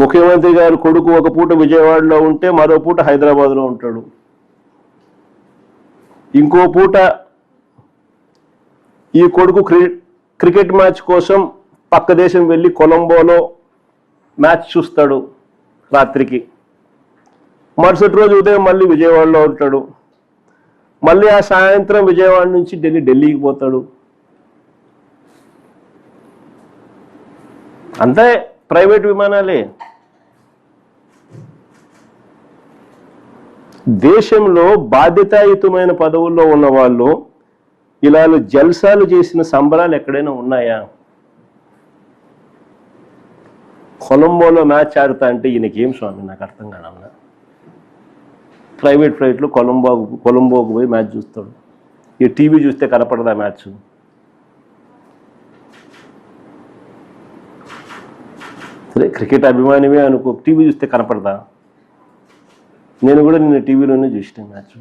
ముఖ్యమంత్రి గారు కొడుకు ఒక పూట విజయవాడలో ఉంటే మరో పూట హైదరాబాద్లో ఉంటాడు. ఇంకో పూట ఈ కొడుకు క్రికెట్ మ్యాచ్ కోసం పక్క దేశం వెళ్ళి కొలంబోలో మ్యాచ్ చూస్తాడు రాత్రికి. మరుసటి రోజు ఉదయం మళ్ళీ విజయవాడలో ఉంటాడు. మళ్ళీ ఆ సాయంత్రం విజయవాడ నుంచి ఢిల్లీకి పోతాడు. అంతే ప్రైవేట్ విమానాలే. దేశంలో బాధ్యతాయుతమైన పదవుల్లో ఉన్న వాళ్ళు ఇలా జల్సాలు చేసిన సంబరాలు ఎక్కడైనా ఉన్నాయా? కొలంబోలో మ్యాచ్ ఆడుతా అంటే ఈయనకేం స్వామి, నాకు అర్థం కాదన్నా. ప్రైవేట్ ఫ్లైట్లో కొలంబోకు పోయి మ్యాచ్ చూస్తాడు. ఈ టీవీ చూస్తే కనపడదా మ్యాచ్? సరే క్రికెట్ అభిమానివే అనుకో, టీవీ చూస్తే కనపడదా? నేను కూడా నిన్న టీవీలోనే చూసిన మ్యాచ్.